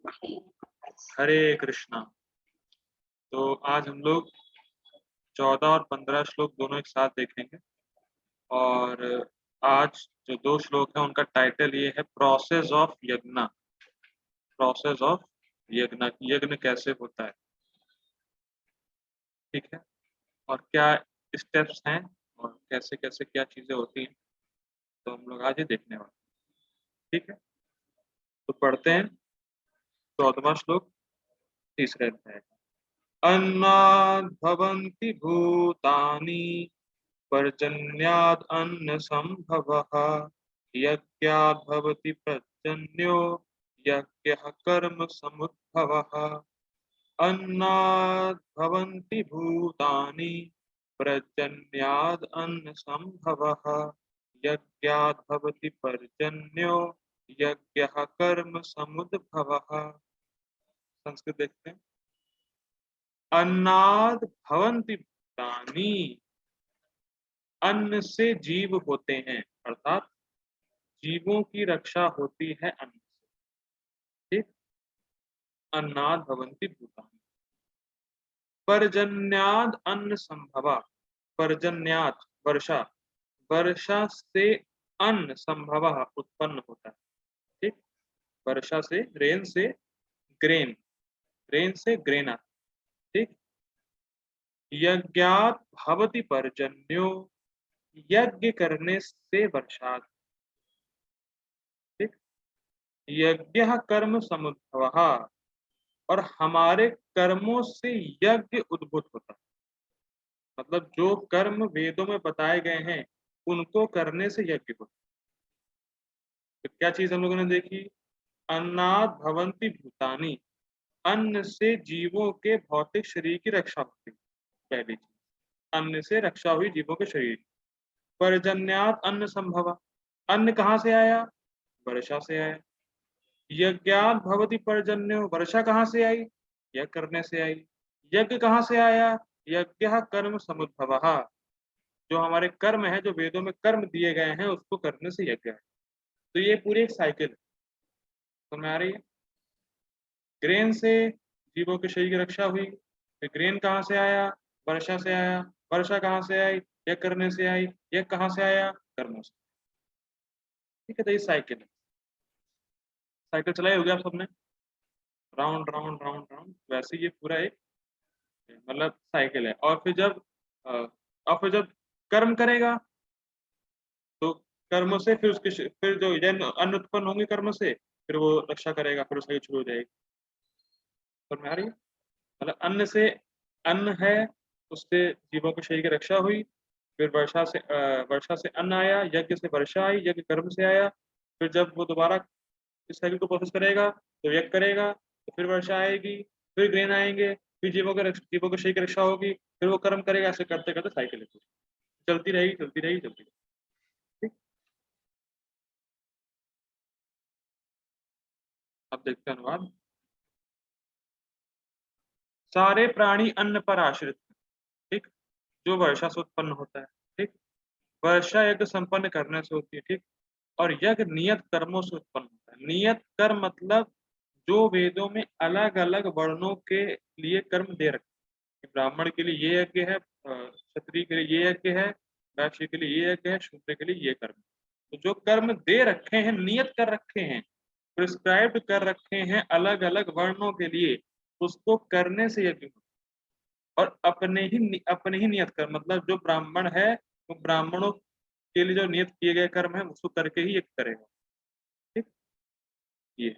हरे कृष्णा। तो आज हम लोग 14 और 15 श्लोक दोनों एक साथ देखेंगे। और आज जो दो श्लोक हैं उनका टाइटल ये है प्रोसेस ऑफ यज्ञ। प्रोसेस ऑफ यज्ञ, यज्ञ कैसे होता है, ठीक है, और क्या स्टेप्स हैं और कैसे कैसे क्या चीजें होती हैं, तो हम लोग आज ही देखने वाले हैं, ठीक है। तो पढ़ते हैं 14वां श्लोक, तीसरे अध्याय। अन्नाद् भवन्ति भूतानि पर्जन्याद् अन्न संभवः यज्ञाद् भवति पर्जन्यो यज्ञः कर्म समुद्भवः। अन्नाद् भवन्ति भूतानि पर्जन्याद् अन्न संभवः यज्ञाद् भवति पर्जन्यो यज्ञः कर्म समुद्भवः। संस्कृत देखते हैं। अन्नाद् भवन्ति भूतानि, अन्न से जीव होते हैं, अर्थात जीवों की रक्षा होती है अन्न से, ठीक। अन्नाद् भवन्ति भूतानि पर्जन्याद् अन्न संभवा। पर्जन्यात् वर्षा, वर्षा से अन्न संभव उत्पन्न होता है, ठीक। वर्षा से, रेन से ग्रेन, रेन से ग्रेन आता है, ठीक। यज्ञात् भवति पर्जन्यो, यज्ञ करने से वर्षा, ठीक। यज्ञ कर्म समुद्भवः, और हमारे कर्मों से यज्ञ उद्भूत होता है। मतलब जो कर्म वेदों में बताए गए हैं उनको करने से यज्ञ होता है। तो क्या चीज हम लोगों ने देखी? अन्नाद् भवन्ति भूतानि, अन्न से जीवों के भौतिक शरीर की रक्षा होती है, पहली चीज। अन्न से रक्षा हुई जीवों के शरीर की। पर्जन्यात् अन्न संभव, अन्न कहाँ से आया? वर्षा से आया। यज्ञात् भवति पर्जन्यो, वर्षा कहाँ से आई? यज्ञ करने से आई। यज्ञ कहाँ से आया? यज्ञ कर्म समुद्भवः, जो हमारे कर्म है, जो वेदों में कर्म दिए गए हैं उसको करने से यज्ञ है। तो ये पूरी एक साइकिल है, समझ आ रही है। ग्रेन से जीवों के शरीर की रक्षा हुई, फिर ग्रेन कहाँ से आया? वर्षा से आया। वर्षा कहाँ से आई? यज्ञ करने से आई। यज्ञ कहाँ से आया? कर्मों से, ठीक है। तो ये साइकिल है। साइकिल चलाई होगी आप सबने, राउंड राउंड राउंड राउंड, वैसे ये पूरा एक मतलब साइकिल है। और फिर जब कर्म करेगा तो कर्म से फिर उसके फिर जो अन्न उत्पन्न होंगे कर्म से, फिर वो रक्षा करेगा, फिर उसकी शुरू हो जाएगी। समझ में आ रही है? मतलब अन्न से, अन्न है, उससे जीवों के शरीर की रक्षा हुई। फिर वर्षा से अन्न आया, यज्ञ से वर्षा आई, यज्ञ कर्म से आया। फिर जब वो दोबारा इस साइकिल को प्रोसेस करेगा तो यज्ञ करेगा, तो फिर वर्षा आएगी, फिर ग्रेन आएंगे, फिर जीवों के शरीर की रक्षा होगी, फिर वो कर्म करेगा। ऐसे करते करते साइकिल है पूरी, चलती रहेगी चलती रहेगी चलती रहेगी, ठीक। अब देखते हैं अनुवाद। सारे प्राणी अन्न पर आश्रित हैं, ठीक, जो वर्षा से उत्पन्न होता है, ठीक। वर्षा यज्ञ संपन्न करने से होती है, ठीक। और यज्ञ नियत कर्मों से उत्पन्न होता है। नियत कर्म मतलब जो वेदों में अलग अलग वर्णों के लिए कर्म दे रखे हैं। ब्राह्मण के लिए ये यज्ञ है, क्षत्रिय के लिए ये यज्ञ है, वैश्य के लिए ये यज्ञ है, शूद्र के लिए ये कर्म। तो जो कर्म दे रखे हैं, नियत कर रखे हैं, प्रिस्क्राइब्ड कर रखे हैं अलग अलग वर्णों के लिए, उसको करने से यज्ञ होता है। और अपने ही नियत कर्म, मतलब जो ब्राह्मण है वो ब्राह्मणों के लिए जो नियत किए गए कर्म है उसको करके ही यज्ञ करेगा, ठीक। ये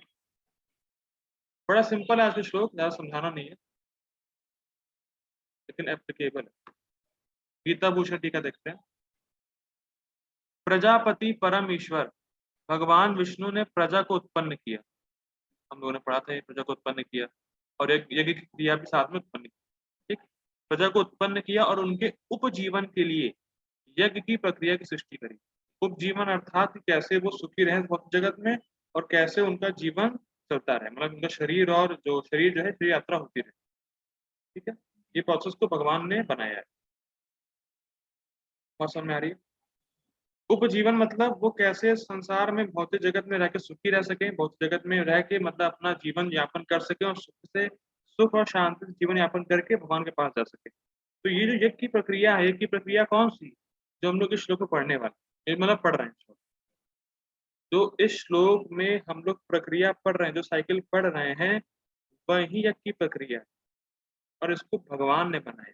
बड़ा सिंपल है आज का श्लोक, ज्यादा समझाना नहीं है, लेकिन एप्लीकेबल है। गीता भूषण टीका देखते हैं। प्रजापति परम ईश्वर भगवान विष्णु ने प्रजा को उत्पन्न किया। हम लोगों ने पढ़ा था, प्रजा को उत्पन्न किया और एक यज्ञ की क्रिया भी साथ में उत्पन्न की, ठीक। प्रजा को उत्पन्न किया और उनके उपजीवन के लिए यज्ञ की प्रक्रिया की सृष्टि करी। उपजीवन अर्थात कैसे वो सुखी रहे भौतिक जगत में, और कैसे उनका जीवन चलता रहे, मतलब उनका शरीर, और जो शरीर जो है शरीर यात्रा होती रहे, ठीक है। ये प्रोसेस को भगवान ने बनाया है। बात समझ में आ रही है? उपजीवन मतलब वो कैसे संसार में भौतिक जगत में रह के सुखी रह सके, भौतिक जगत में रह के मतलब अपना जीवन यापन कर सके और सुख और शांति से जीवन यापन करके भगवान के पास जा सके। तो ये जो यज्ञ की प्रक्रिया है, यज्ञ की प्रक्रिया कौन सी, जो हम लोग इस श्लोक में पढ़ने वाले, ये मतलब पढ़ रहे हैं श्लोक। जो इस श्लोक में हम लोग प्रक्रिया पढ़ रहे हैं, जो साइकिल पढ़ रहे हैं, वही यज्ञ की प्रक्रिया है और इसको भगवान ने बनाया।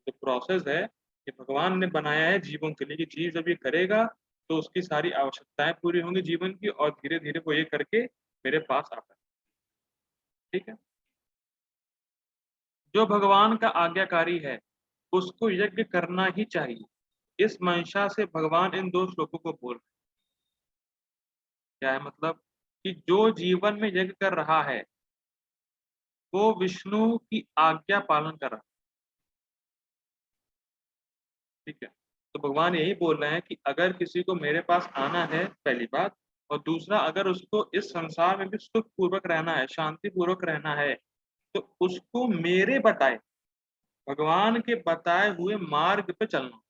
जो प्रोसेस है ये भगवान ने बनाया है जीवों के लिए कि जीव जब ये करेगा तो उसकी सारी आवश्यकताएं पूरी होंगी जीवन की और धीरे धीरे वो ये करके मेरे पास आता है। ठीक है। जो भगवान का आज्ञाकारी है उसको यज्ञ करना ही चाहिए। इस मंशा से भगवान इन दो श्लोकों को बोल रहे हैं। क्या है मतलब कि जो जीवन में यज्ञ कर रहा है वो विष्णु की आज्ञा पालन कर रहा है। ठीक है। तो भगवान यही बोल रहे हैं कि अगर किसी को मेरे पास आना है, पहली बात, और दूसरा अगर उसको इस संसार में भी सुख पूर्वक रहना है, शांति पूर्वक रहना है, तो उसको मेरे बताए, भगवान के बताए हुए मार्ग पे चलना।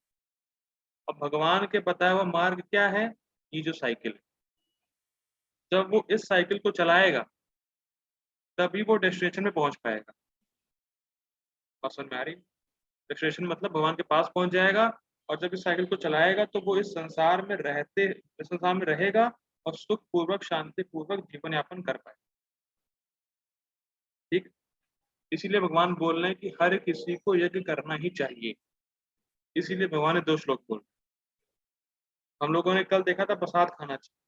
अब भगवान के बताया हुआ मार्ग क्या है, ये जो साइकिल है, जब वो इस साइकिल को चलाएगा तभी वो डेस्टिनेशन में पहुंच पाएगा। बात समझ में आ रही? डेस्टिनेशन मतलब भगवान के पास पहुंच जाएगा, और जब इस साइकिल को चलाएगा तो वो इस संसार में इस संसार में रहेगा और सुख पूर्वक शांति पूर्वक जीवन यापन कर पाए। ठीक। इसीलिए भगवान बोल रहे हैं कि हर किसी को यज्ञ करना ही चाहिए। इसीलिए भगवान ने दो श्लोक बोले। हम लोगों ने कल देखा था प्रसाद खाना चाहिए।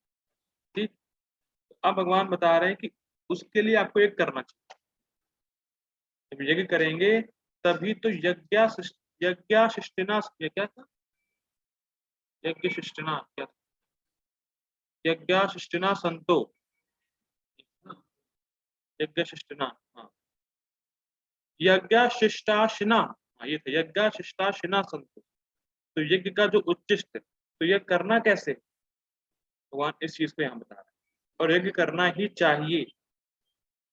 ठीक। अब भगवान बता रहे हैं कि उसके लिए आपको यज्ञ करना चाहिए। जब यज्ञ करेंगे तभी तो यज्ञाशिष्टिना, ये क्या था, यज्ञशिष्टिना क्या था, यज्ञाशिष्टिना संतो, यज्ञशिष्टिना, हाँ, यज्ञशिष्टाशिना, हाँ ये था यज्ञशिष्टाशिना संतो। तो यज्ञ का जो उच्चिष्ट, तो यज्ञ करना कैसे, भगवान इस चीज को यहाँ बता रहे हैं। और यज्ञ करना ही चाहिए,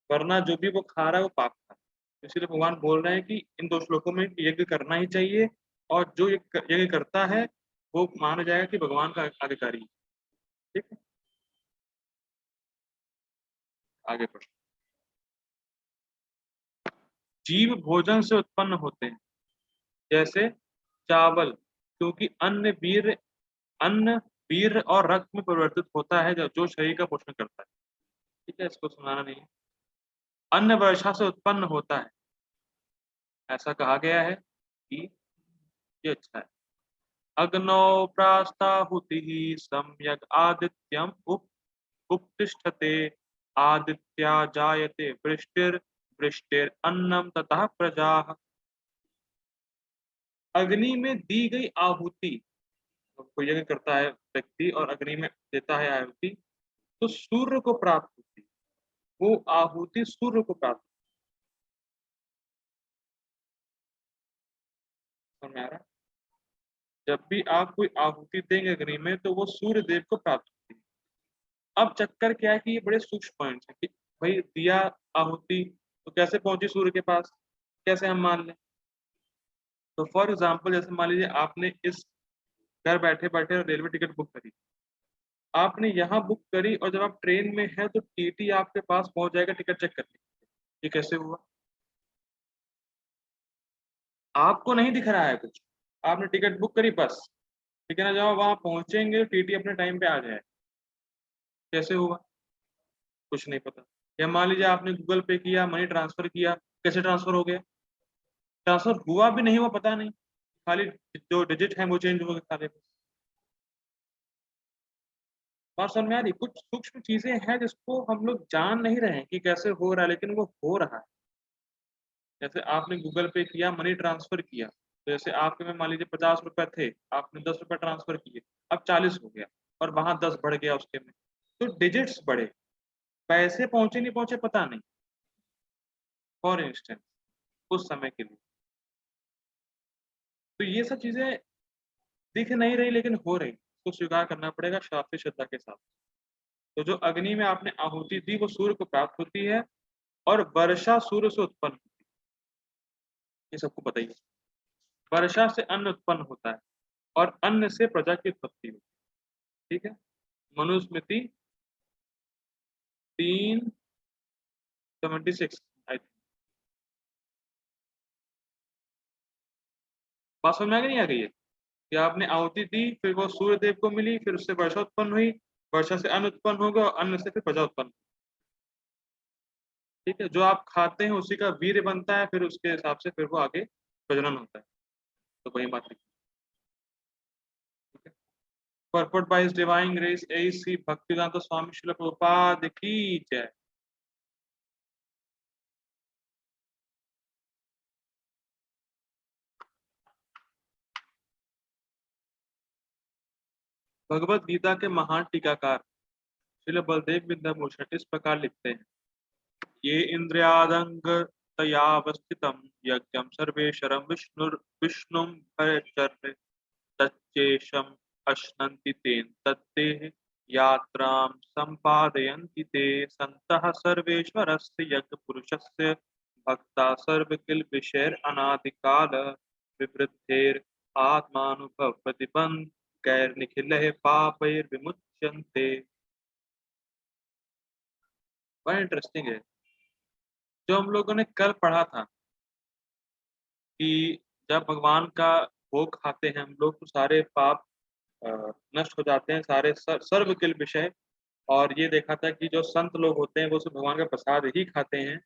वरना जो भी वो खा रहा है वो पाप खा रहा है। इसलिए भगवान बोल रहे हैं कि इन दो श्लोकों में यज्ञ करना ही चाहिए, और जो यज्ञ करता है वो माना जाएगा कि भगवान का अधिकारी है। ठीक है। आगे प्रश्न। जीव भोजन से उत्पन्न होते हैं, जैसे चावल, क्योंकि अन्न वीर और रक्त में परिवर्तित होता है जो शरीर का पोषण करता है। ठीक है, इसको सुनाना नहीं है। अन्न वर्षा से उत्पन्न होता है, ऐसा कहा गया है कि ये अच्छा है। अग्नौ प्रास्ताहुति सम्यक आदित्यम उपतिष्ठते, आदित्या जायते वृष्टिर, वृष्टिर अन्नम ततः प्रजा। अग्नि में दी गई आहुति, कोई यज्ञ करता है व्यक्ति और अग्नि में देता है आहुति, तो सूर्य को प्राप्त होती है। वो आहुति सूर्य को प्राप्त, समझ में आ रहा है? जब भी आप कोई आहुति देंगे अग्नि में तो वो सूर्य देव को प्राप्त होती है। अब चक्कर क्या है कि ये बड़े सूक्ष्म पॉइंट है कि भाई दिया आहुति तो कैसे पहुंची सूर्य के पास, कैसे हम मान लें। तो फॉर एग्जाम्पल जैसे मान लीजिए आपने इस घर बैठे बैठे रेलवे टिकट बुक करी, आपने यहाँ बुक करी और जब आप ट्रेन में है तो टीटी आपके पास पहुंच जाएगा टिकट चेक करने। ये कैसे हुआ? आपको नहीं दिख रहा है कुछ, आपने टिकट बुक करी बस, ठीक है ना, जब वहां पहुंचेंगे टीटी अपने टाइम पे आ जाए। कैसे हुआ? कुछ नहीं पता। या मान लीजिए आपने गूगल पे किया, मनी ट्रांसफर किया, कैसे ट्रांसफर हो गया? ट्रांसफर हुआ भी नहीं हुआ पता नहीं, खाली जो डिजिट है वो चेंज हो गए खाली। बात समझ में आ रही? कुछ सूक्ष्म चीजें हैं जिसको हम लोग जान नहीं रहे हैं कि कैसे हो रहा है, लेकिन वो हो रहा है। जैसे आपने गूगल पे किया, मनी ट्रांसफर किया, तो जैसे आपके में मान लीजिए 50 रुपए थे, आपने 10 रुपए ट्रांसफर किए, अब 40 हो गया, और वहां 10 बढ़ गया उसके में, तो डिजिट्स बढ़े, पैसे पहुंचे नहीं पहुंचे पता नहीं, फॉर इंस्टेंस उस समय के लिए। तो ये सब चीजें दिख नहीं रही लेकिन हो रही, तो स्वीकार करना पड़ेगा शास्त्रीय श्रद्धा के साथ। तो जो अग्नि में आपने आहुति दी वो सूर्य को प्राप्त होती है, और वर्षा सूर्य से उत्पन्न होती है, ये सबको पता ही है। वर्षा से अन्न उत्पन्न होता है, और अन्न से प्रजा की उत्पत्ति होती है। ठीक है, मनुस्मृति 376 आई थिंक। बात समझ में आ गई नहीं आ गई है कि आपने आहुति दी, फिर वो सूर्य देव को मिली, फिर उससे वर्षा उत्पन्न हुई, वर्षा से अन्न उत्पन्न होगा और अन्न से फिर प्रजा उत्पन्न। ठीक है, जो आप खाते हैं उसी का वीर्य बनता है, फिर उसके हिसाब से फिर वो आगे प्रजनन होता है। तो वही बात लिखी। ठीक है, परपट by his divine grace A C Bhaktivedanta Swami Srila Prabhupada की जय। भगवत गीता के महान टीकाकार श्रील बलदेव विद्याभूषण इस प्रकार लिखते हैं, ये इंद्रियादंग तयावस्थितम यज्ञम सर्वेशरम विष्णुं भयचर्य तच्चेषम अश्नन्ति तेन तत्ते यात्रां सम्पादयन्ति ते सन्तः सर्वेश्वरस्य यज्ञपुरुषस्य भक्ता सर्वकिल्बिषैर् अनादिकाल विवृद्धेर् आत्मानुभवप्रतिबन्ध गैर्निखिलैः पापैर्विमुच्यन्ते। बड़ा इंटरेस्टिंग है। जो हम लोगों ने कल पढ़ा था कि जब भगवान का भोग खाते हैं हम लोग तो सारे पाप नष्ट हो जाते हैं, सारे सर्व किल विषय। और ये देखा था कि जो संत लोग होते हैं वो सिर्फ भगवान का प्रसाद ही खाते हैं।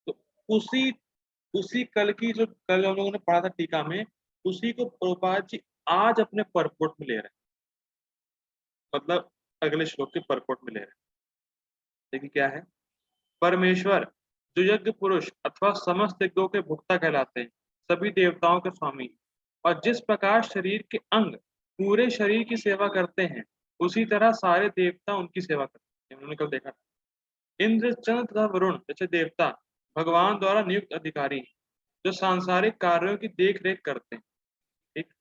तो उसी उसी कल की जो कल हम लोगों ने पढ़ा था टीका में, उसी को प्रभुपाद जी आज अपने परपोट में ले रहे हैं, मतलब अगले श्लोक के परपोट में ले रहे हैं। देखिए क्या है, परमेश्वर जो यज्ञ पुरुष अथवा समस्त यज्ञों के भुक्ता कहलाते हैं, सभी देवताओं के स्वामी, और जिस प्रकार शरीर के अंग पूरे शरीर की सेवा करते हैं उसी तरह सारे देवता उनकी सेवा करते हैं। उन्होंने कल देखा था इंद्र चंद्र तथा वरुण जैसे देवता भगवान द्वारा नियुक्त अधिकारी जो सांसारिक कार्यों की देख रेख करते हैं। ठीक,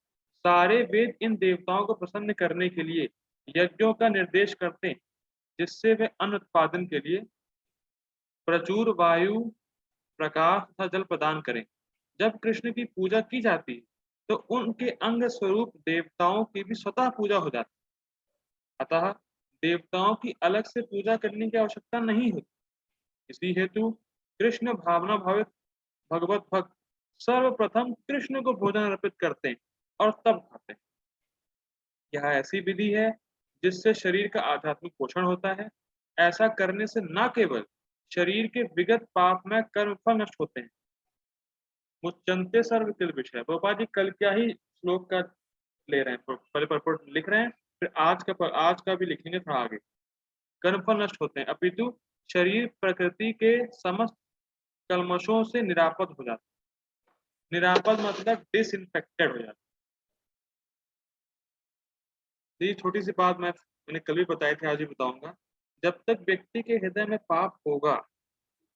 सारे वेद इन देवताओं को प्रसन्न करने के लिए यज्ञों का निर्देश करते हैं जिससे वे अन्न उत्पादन के लिए प्रचुर वायु प्रकाश तथा जल प्रदान करें। जब कृष्ण की पूजा की जाती है तो उनके अंग स्वरूप देवताओं की भी स्वतः पूजा हो जाती है, अतः देवताओं की अलग से पूजा करने की आवश्यकता नहीं होती। इसी हेतु कृष्ण भावना भावित भगवत भक्त सर्वप्रथम कृष्ण को भोजन अर्पित करते हैं और तब खाते हैं। यह ऐसी विधि है जिससे शरीर का आध्यात्मिक पोषण होता है। ऐसा करने से न केवल शरीर के विगत पापमय कर्म फल नष्ट होते हैं, मुच्यन्ते सर्व किल विषय। गोपाल जी कल क्या ही श्लोक का ले रहे हैं, पहले परपोर्ट लिख रहे हैं, फिर आज का भी लिखेंगे थोड़ा आगे। कर्मफल नष्ट होते हैं अपितु शरीर प्रकृति के समस्त कल्मशों से निरापद हो जाता है। निरापद मतलब डिसइंफेक्टेड हो जाता है। ये छोटी सी बात मैंने कल भी बताई थी, आज भी बताऊंगा। जब तक व्यक्ति के हृदय में पाप होगा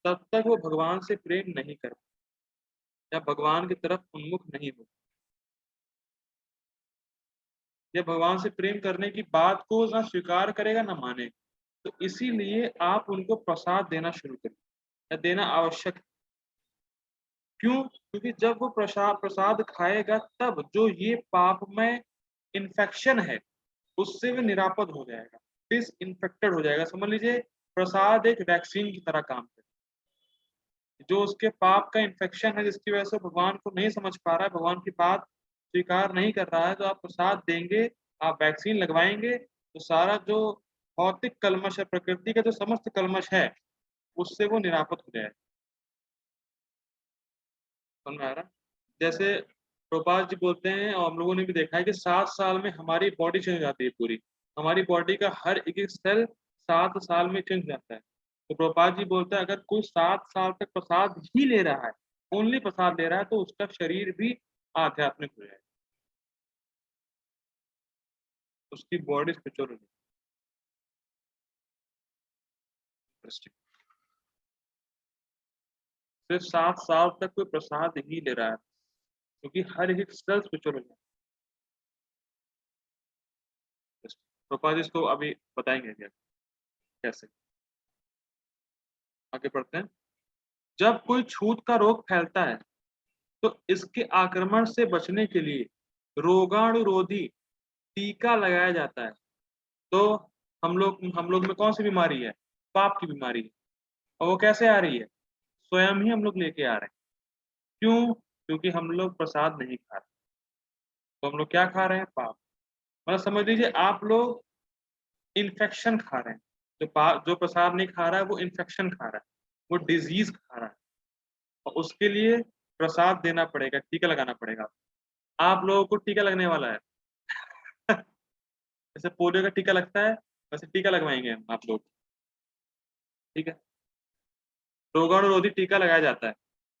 तब तक वो भगवान से प्रेम नहीं कर, या भगवान की तरफ उन्मुख नहीं हो, या भगवान से प्रेम करने की बात को ना स्वीकार करेगा ना माने। तो इसीलिए आप उनको प्रसाद देना शुरू करें या देना आवश्यक है। क्यों? क्योंकि जब वो प्रसाद प्रसाद खाएगा तब जो ये पापमय इन्फेक्शन है उससे वो निरापद हो जाएगा, डिस इन्फेक्टेड हो जाएगा। समझ लीजिए प्रसाद एक वैक्सीन की तरह काम करता है। जो उसके पाप का इन्फेक्शन है जिसकी वजह से भगवान को नहीं समझ पा रहा है, भगवान की बात स्वीकार नहीं कर रहा है, तो आप प्रसाद देंगे, आप वैक्सीन लगवाएंगे तो सारा जो भौतिक कलमश है, प्रकृति का जो समस्त कलमश है उससे वो निरापद हो जाएगा। समझ में आ रहा है? जैसे प्रभुपाद जी बोलते हैं और हम लोगों ने भी देखा है कि 7 साल में हमारी बॉडी चेंज हो जाती है पूरी। हमारी बॉडी का हर एक सेल 7 साल में चेंज हो जाता है। तो प्रभुपाद जी बोलते हैं अगर कोई 7 साल तक प्रसाद ही ले रहा है, ओनली प्रसाद ले रहा है, तो उसका शरीर भी आध्यात्मिक हो जाएगा, उसकी बॉडी स्पिरिचुअल हो जाएगी। सिर्फ 7 साल तक कोई प्रसाद ही ले रहा है क्योंकि हर एक सेल स्पिरिचुअल हो जाएगा। प्रभुपाद जी इसको अभी बताएंगे क्या कैसे। आगे बढ़ते हैं। जब कोई छूत का रोग फैलता है तो इसके आक्रमण से बचने के लिए रोगाणुरोधी टीका लगाया जाता है। तो हम लोग में कौन सी बीमारी है? पाप की बीमारी है। और वो कैसे आ रही है? स्वयं ही हम लोग लेके आ रहे हैं। क्यों? क्योंकि हम लोग प्रसाद नहीं खा रहे। तो हम लोग क्या खा रहे हैं? पाप। मतलब समझ लीजिए आप लोग इन्फेक्शन खा रहे हैं। जो प्रसाद नहीं खा रहा है वो इन्फेक्शन खा रहा है, वो डिजीज खा रहा है। और उसके लिए प्रसाद देना पड़ेगा, टीका लगाना पड़ेगा। आप लोगों को टीका लगने वाला है। जैसे पोलियो का टीका लगता है, वैसे टीका लगवाएंगे हम आप लोग। ठीक है, रोगाणुरोधी टीका लगाया जाता है।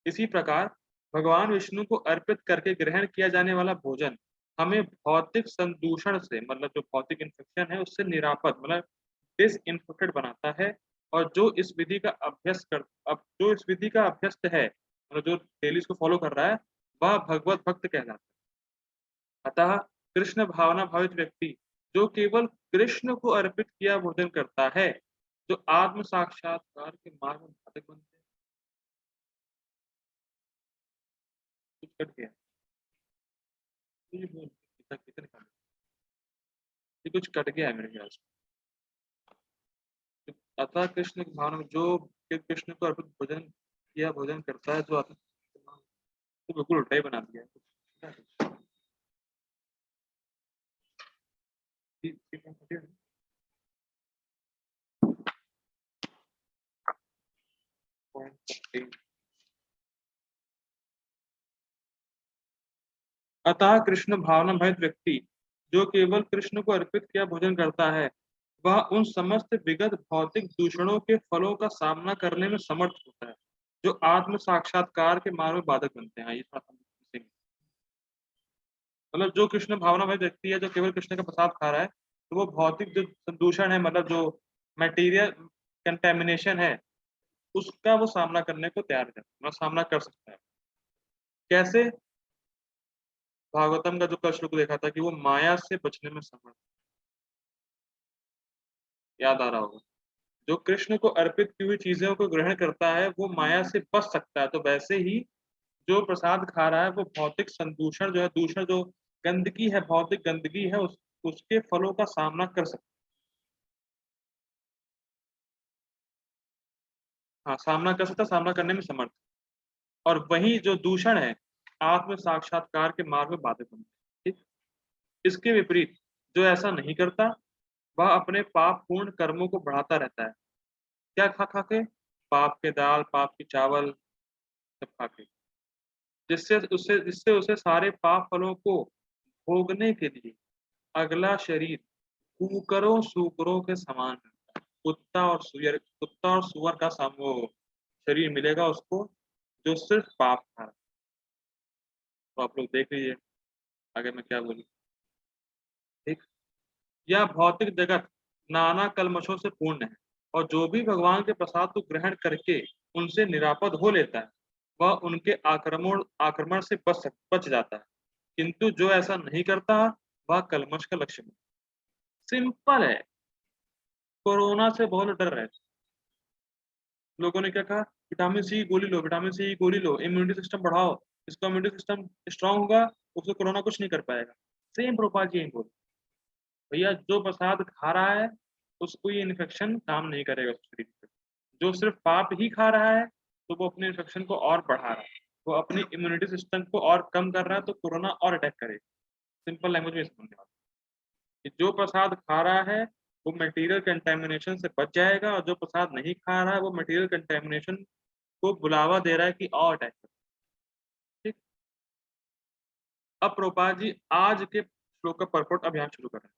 इसी प्रकार भगवान विष्णु को अर्पित करके ग्रहण किया जाने वाला भोजन हमें भौतिक संदूषण से, मतलब जो भौतिक इन्फेक्शन है उससे निरापद, मतलब डिसइंफेक्टेड बनाता है। और जो इस विधि का अभ्यस्त कर अब जो इस विधि का अभ्यस्त है, मतलब जो डेली इसको फॉलो कर रहा है, वह भगवत भक्त कहलाता है। अतः कृष्ण भावना भावित व्यक्ति जो केवल कृष्ण को अर्पित किया भोजन करता है, जो आत्म साक्षात्कार के मार्ग में बाधक बनते हैं। कुछ कट गया? ये बोल कितने का? ये कुछ कट गया है मेरे ख्याल से। अतः कृष्ण की भावना में जो कृष्ण को अर्पित भोजन किया भोजन करता है, जो आत्म, तो बिल्कुल उल्टा ही बना दिया है। अतः कृष्ण भावना भरित व्यक्ति जो केवल कृष्ण को अर्पित किया भोजन करता है, वह उन समस्त विगत भौतिक दूषणों के फलों का सामना करने में समर्थ होता है, जो आत्म साक्षात्कार के मार्ग में बाधक बनते हैं। ये थोड़ा समझेंगे। मतलब जो कृष्ण भावना भरित व्यक्ति है, जो केवल कृष्ण का प्रसाद खा रहा है, तो वो भौतिक जो दूषण है, मतलब जो मटेरियल कंटेमिनेशन है, उसका वो सामना करने को तैयार है, मतलब सामना कर सकता है। कैसे? भागवतम का जो कल श्लोक देखा था कि वो माया से बचने में समर्थ, याद आ रहा होगा। जो कृष्ण को अर्पित की हुई चीजों को ग्रहण करता है वो माया से बच सकता है। तो वैसे ही जो प्रसाद खा रहा है वो भौतिक संदूषण जो है, दूषण जो गंदगी है, भौतिक गंदगी है, उसके फलों का सामना कर सकता है। हाँ, सामना कर सकता है, सामना करने में समर्थ। और वही जो दूषण है, आत्म साक्षात्कार के मार्ग में बाधक बनता है। ठीक। इसके विपरीत जो ऐसा नहीं करता, वह अपने पाप पूर्ण कर्मों को बढ़ाता रहता है। क्या खा खा के? पाप के दाल, पाप की चावल, सब खा के। जिससे उसे सारे पाप फलों को भोगने के लिए अगला शरीर कुकरों सूकरों के समान है। कुत्ता और सुअर का वो शरीर मिलेगा उसको, जो सिर्फ पाप खा रहा है। तो आप लोग देख लीजिए आगे मैं क्या बोलूँ। ठीक। यह भौतिक जगत नाना कल्मशों से पूर्ण है, और जो भी भगवान के प्रसाद को ग्रहण करके उनसे निरापद हो लेता है, वह उनके आक्रमण से बच जाता है। किंतु जो ऐसा नहीं करता, वह कलमश का लक्ष्य है। सिंपल है। कोरोना से बहुत लोग डर रहे थे। लोगों ने क्या कहा? विटामिन सी की गोली लो, विटामिन सी की गोली लो, इम्यूनिटी सिस्टम बढ़ाओ। इसका इम्यूनिटी सिस्टम स्ट्रांग होगा, उसको कोरोना कुछ नहीं कर पाएगा। सेम प्रोपाल जी बोल, भैया जो प्रसाद खा रहा है उसको ये इन्फेक्शन काम नहीं करेगा उस शरीर पे। जो सिर्फ पाप ही खा रहा है, तो वो अपने इन्फेक्शन को और बढ़ा रहा है, वो अपनी इम्यूनिटी सिस्टम को और कम कर रहा है, तो कोरोना और अटैक करेगा। सिंपल लैंग्वेज में समझने वाला कि जो प्रसाद खा रहा है वो मटेरियल कंटेमिनेशन से बच जाएगा, और जो प्रसाद नहीं खा रहा है वो मटेरियल कंटेमिनेशन को बुलावा दे रहा है कि और अटैक करे। ठीक। अब प्रोपा जी आज के श्लोक का परपोर्ट अभियान शुरू कर रहे हैं।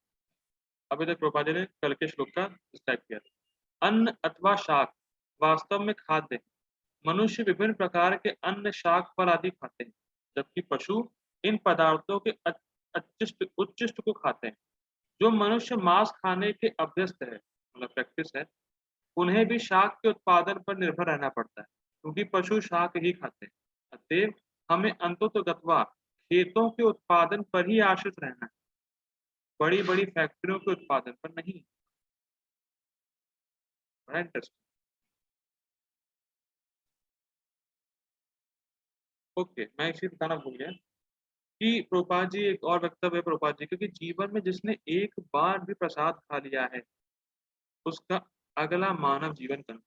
अभी तक प्रोपा जी ने कल के श्लोक का डिस्क्राइब किया था। अन्न अथवा शाक वास्तव में खाद्य है। मनुष्य विभिन्न प्रकार के अन्न, शाक, फल आदि खाते हैं, जबकि पशु इन पदार्थों के उच्चिष्ट को खाते हैं। जो मनुष्य मांस खाने के अभ्यस्त है, मतलब प्रैक्टिस है, उन्हें भी शाक के उत्पादन पर निर्भर रहना पड़ता है, क्योंकि पशु शाक ही खाते हैं। अतएव हमें अंततोगत्वा खेतों के उत्पादन पर ही आश्रित रहना है, बड़ी बड़ी फैक्ट्रियों के उत्पादन पर नहीं। बड़ा इंटरेस्टिंग। ओके, मैं इसी बताना भूल गया कि प्रभुपाद जी एक और वक्तव्य है प्रभुपाद जी, क्योंकि जीवन में जिसने एक बार भी प्रसाद खा लिया है उसका अगला मानव जीवन का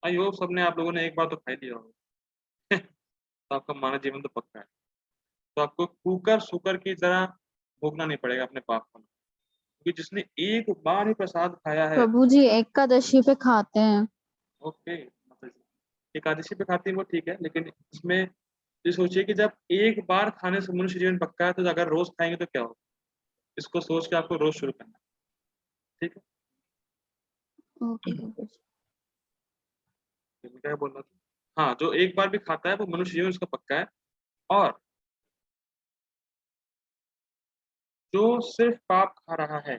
आई होप सबने आप लोगों ने एक बार तो खा ही लिया होगा। तो आपका मानव जीवन तो पक्का है। तो आपको कुकर सुकर की तरह भोगना नहीं पड़ेगा अपने पाप को, क्योंकि जिसने एक बार ही प्रसाद खाया है। प्रभु जी एकादशी पे खाते हैं। ओके, एकादशी पे खाते हैं वो ठीक है, लेकिन इसमें ये सोचिए कि जब एक बार खाने से मनुष्य जीवन पक्का है, तो अगर रोज खाएंगे तो क्या होगा, इसको सोच के आपको रोज शुरू करना है। ठीक है, ओके प्रभु जी। मैं क्या बोल रहा था, हाँ, जो एक बार भी खाता है वो मनुष्य जीवन उसका पक्का है। और जो सिर्फ पाप खा रहा है,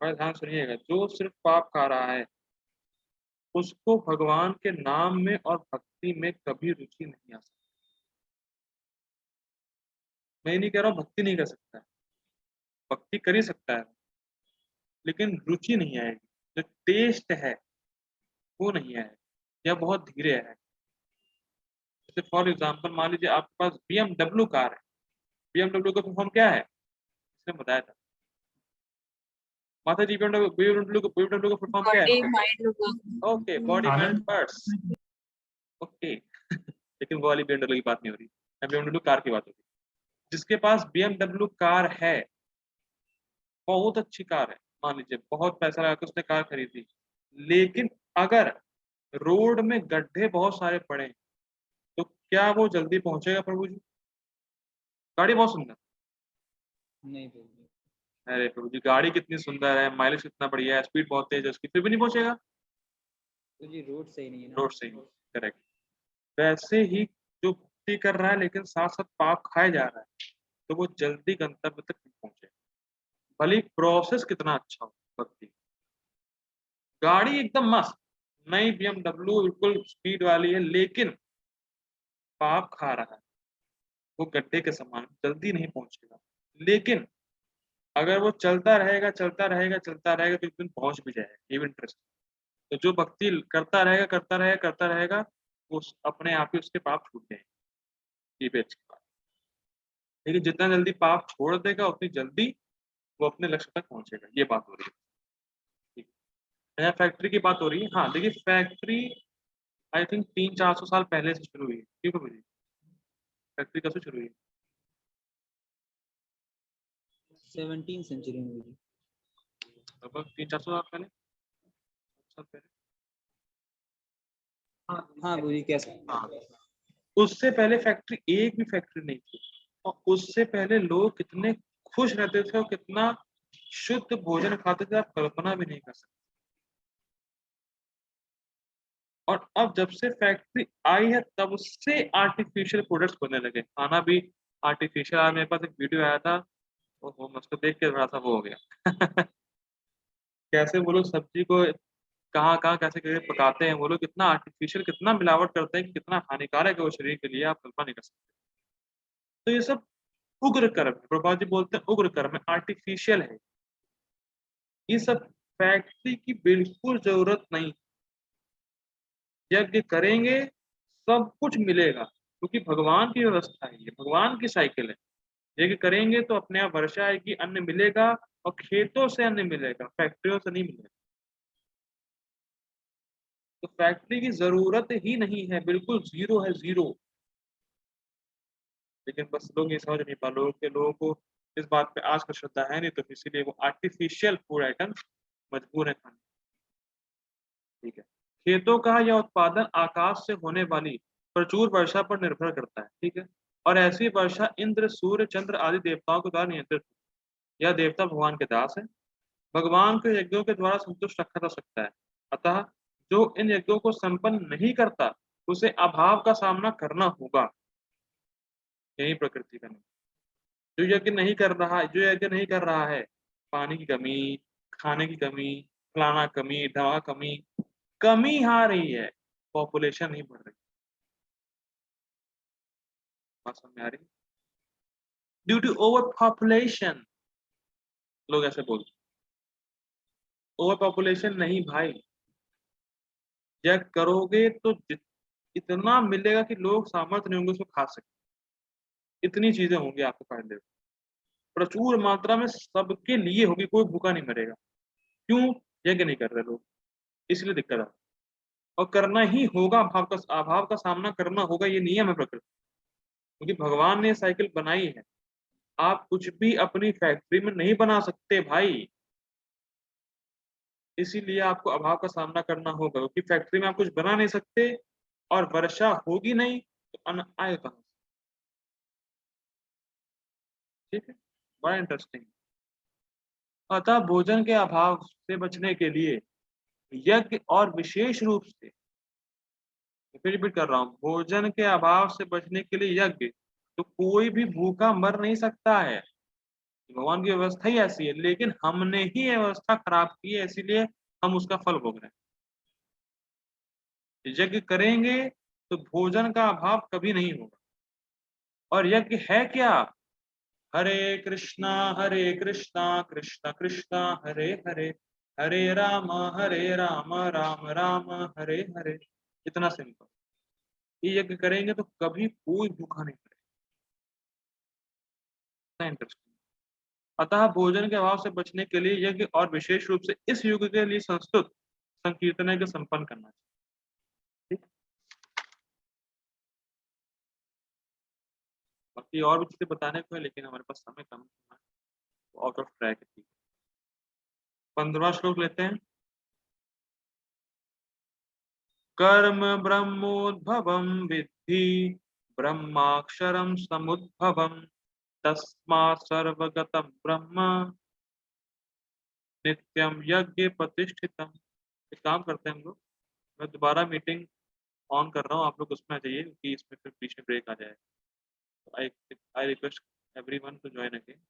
बड़ा ध्यान सुनिएगा, जो सिर्फ पाप खा रहा है उसको भगवान के नाम में और भक्ति में कभी रुचि नहीं आ सकती। मैं ये नहीं कह रहा हूँ भक्ति नहीं कर सकता है, भक्ति कर ही सकता है, लेकिन रुचि नहीं आएगी, जो टेस्ट है वो नहीं आएगा, या बहुत धीरे है। जैसे फॉर एग्जाम्पल मान लीजिए आपके पास BMW कार है, BMW का फॉर्म क्या है, इसने बताया था माता जी, BMW का फुल फॉर्म क्या बॉडी है? माइंड ओके, बॉडी माइंड आनंद। पर्स। ओके। लेकिन वो वाली BMW की बात नहीं हो रही, BMW कार की बात हो रही। जिसके पास BMW कार है, बहुत अच्छी कार है, मान लीजिए बहुत पैसा लगा के उसने कार खरीदी, लेकिन अगर रोड में गड्ढे बहुत सारे पड़े तो क्या वो जल्दी पहुंचेगा प्रभु जी? गाड़ी बहुत सुंदर, नहीं प्रभु जी। अरे प्रभु जी गाड़ी कितनी सुंदर है, माइलेज कितना बढ़िया है, स्पीड बहुत तेज है उसकी, फिर भी नहीं पहुंचेगा। प्रभु जी रोड सही नहीं है ना। रोड सही, करेक्ट। वैसे ही जो भक्ति कर रहा है लेकिन साथ साथ पाप खाए जा रहा है, तो वो जल्दी गंतव्य तक नहीं पहुंचेगा, भले ही प्रोसेस कितना अच्छा हो भक्ति। गाड़ी एकदम मस्त, नई BMW बिल्कुल स्पीड वाली है, लेकिन पाप खा रहा है, वो गड्ढे के समान जल्दी नहीं पहुंचेगा। लेकिन अगर वो चलता रहेगा चलता रहेगा चलता रहेगा तो एक दिन पहुंच भी जाएगा, ये भी इंटरेस्ट। तो जो भक्ति करता रहेगा करता रहेगा करता रहेगा, वो अपने आप ही उसके पाप छूट जाएंगे, ये भी अच्छी बात। लेकिन जितना जल्दी पाप छोड़ देगा उतनी जल्दी वो अपने लक्ष्य तक पहुंचेगा, ये बात हो रही है। ठीक है, यहाँ फैक्ट्री की बात हो रही है। हाँ देखिए, फैक्ट्री आई थिंक 300-400 साल पहले से शुरू हुई है, ठीक है मुझे, फैक्ट्री कब से शुरू हुई है? 17th सेंचुरी में प्रभु जी। लगभग 300-400 साल पहले, साल पहले। हाँ प्रभु जी कह सकते हाँ, हैं। उससे पहले फैक्ट्री, एक भी फैक्ट्री नहीं थी, और उससे पहले लोग कितने खुश रहते थे और कितना शुद्ध भोजन खाते थे, आप कल्पना भी नहीं कर सकते। और अब जब से फैक्ट्री आई है तब से आर्टिफिशियल प्रोडक्ट्स बनने लगे, खाना भी आर्टिफिशियल। आज मेरे पास एक वीडियो आया था, वो मैं उसको देख के थोड़ा सा वो हो गया। कैसे वो लोग सब्जी को कहाँ कहाँ कैसे कैसे पकाते हैं, वो लोग कितना आर्टिफिशियल, कितना मिलावट करते हैं कि कितना हानिकारक है वो शरीर के लिए, आप कल्पना नहीं कर सकते। तो ये सब उग्र कर्म है, प्रभुपाद जी बोलते हैं उग्र कर्म है, आर्टिफिशियल है। ये सब फैक्ट्री की बिल्कुल जरूरत नहीं। यज्ञ करेंगे सब कुछ मिलेगा, क्योंकि भगवान की व्यवस्था है, ये भगवान की साइकिल है। यज्ञ करेंगे तो अपने आप वर्षा आएगी, अन्न मिलेगा, और खेतों से अन्न मिलेगा, फैक्ट्रियों से नहीं मिलेगा। तो फैक्ट्री की जरूरत ही नहीं है, बिल्कुल जीरो है, जीरो। लेकिन बस लोग ये समझ नहीं पा, लोगों को इस बात पे आज का श्रद्धा है नहीं, तो इसीलिए वो आर्टिफिशियल फूड आइटम मजबूर है खाने। ठीक है, खेतों का यह उत्पादन आकाश से होने वाली प्रचुर वर्षा पर निर्भर करता है। ठीक है, और ऐसी वर्षा इंद्र, सूर्य, चंद्र आदि देवताओं के द्वारा नियंत्रित है। यह देवता भगवान के दास है, भगवान को यज्ञों के द्वारा संतुष्ट रखा जा सकता है। अतः जो इन यज्ञों को संपन्न नहीं करता उसे अभाव का सामना करना होगा, यही प्रकृति का नियम। जो यज्ञ नहीं कर रहा है, जो यज्ञ नहीं कर रहा है, पानी की कमी, खाने की कमी, फलाना कमी, दवा कमी, कमी आ रही है, पॉपुलेशन नहीं बढ़ रही। बात समझ में आ रही? ड्यू टू ओवर पॉपुलेशन, लोग ऐसे बोलते। ओवर पॉपुलेशन नहीं भाई, यज्ञ करोगे तो इतना मिलेगा कि लोग सामर्थ्य नहीं होंगे उसको खा सके, इतनी चीजें होंगी आपको पहले, प्रचुर मात्रा में सबके लिए होगी, कोई भूखा नहीं मरेगा। क्यों? यज्ञ नहीं कर रहे लोग, इसलिए दिक्कत है। और करना ही होगा, अभाव का सामना करना होगा, ये नियम है प्रकृति, क्योंकि भगवान ने साइकिल बनाई है। आप कुछ भी अपनी फैक्ट्री में नहीं बना सकते भाई, इसीलिए आपको अभाव का सामना करना होगा, क्योंकि फैक्ट्री में आप कुछ बना नहीं सकते और वर्षा होगी नहीं तो अन्न आएगा कहां से? ठीक है, बड़ा इंटरेस्टिंग। अतः भोजन के अभाव से बचने के लिए यज्ञ और विशेष रूप से, फिर रिपीट कर रहा हूं, भोजन के अभाव से बचने के लिए यज्ञ, तो कोई भी भूखा मर नहीं सकता है, भगवान की व्यवस्था ही ऐसी है, लेकिन हमने ही ये व्यवस्था खराब की है, इसीलिए हम उसका फल भोग रहे हैं। यज्ञ करेंगे तो भोजन का अभाव कभी नहीं होगा। और यज्ञ है क्या? हरे कृष्णा कृष्ण कृष्ण हरे हरे, हरे राम राम राम हरे हरे। इतना सिंपल। ये यज्ञ करेंगे तो कभी कोई भूखा नहीं मरेगा। इंटरेस्टिंग। अतः भोजन के अभाव से बचने के लिए यज्ञ और विशेष रूप से इस युग के लिए संस्तुत संकीर्तन यज्ञ संपन्न करना चाहिए। ठीक। बाकी और भी चीजें बताने को है, लेकिन हमारे पास समय कम है, आउट ऑफ ट्रैक है। 15वां श्लोक लेते हैं। कर्म ब्रह्मोद्भवं विद्धि ब्रह्माक्षरं समुद्भवं तस्मात् सर्वगतं ब्रह्म नित्यम यज्ञ प्रतिष्ठितम। एक काम करते हैं हम लोग, मैं दोबारा मीटिंग ऑन कर रहा हूँ, आप लोग उसमें आ जाइए, क्योंकि इसमें फिर बीच में ब्रेक आ जाएगा। I request everyone to join again.